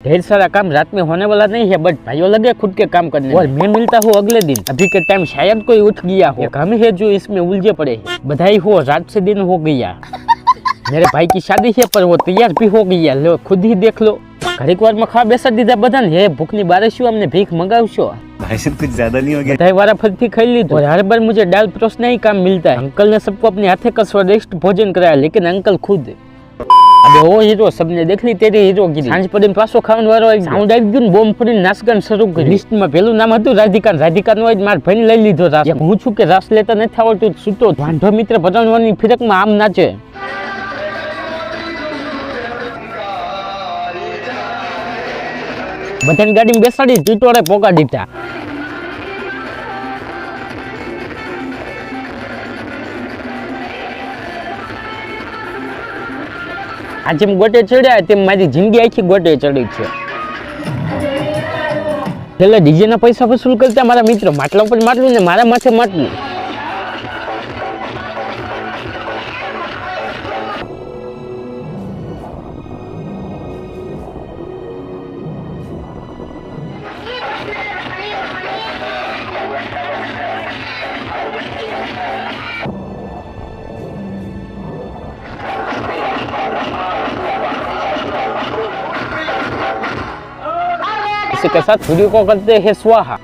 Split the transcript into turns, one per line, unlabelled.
ढेर सारा काम रात में होने वाला नहीं है, बट भाइयों लगे खुद के काम करने और मैं मिलता हूँ अगले दिन। अभी के टाइम शायद कोई उठ गया हो, हम है जो इसमें उलझे पड़े हैं। बधाई हो, रात से दिन हो गया। मेरे भाई की शादी है पर वो तैयार भी हो गया, लो खुद ही देख लो। घડીક વાર માં ખાવા બેસા દીધા બધાને, હે ભૂખની બારે શું અમને ભીખ મંગાવશો?
भाई साहब कुछ ज्यादा नहीं हो गया?
बधाई वाला फल खाई ली और हर बार मुझे दाल परोसना ही काम मिलता है। अंकल ने सबको अपने हाथे का स्वादिष्ट भोजन कराया, लेकिन अंकल खुद अबे ओ हीरो, सबने देख ली तेरी हीरोगिरी। सांज पડીને પાછો ખાવાનો વારો આવી, સાઉન્ડ આવી ગયું, બોમ્બ ફોડીને નાચગાન શરૂ કરી। લિસ્ટમાં પહેલું નામ હતું રાધિકા, રાધિકાનો જ માર ભાઈને લઈ લીધો રાસ। હું છું કે રાસ લેતા નથી આવડતું, છૂટો વાંઢો મિત્ર ભરણવાની ફિરકમાં આમ નાચે। બધાની ગાડીમાં બેસાડી ટીટોળે પોકા દીધા। आज हम गोटे चढ़्या तेम मारी जिंदगी आखी गोटे चढ़ी है। पहले डीजे ना पैसा वसूल करता मारा मित्र, માટલા पर માટલું ने मारा माथे માટલું। इसी के साथ वीडियो को करते हैं स्वाहा।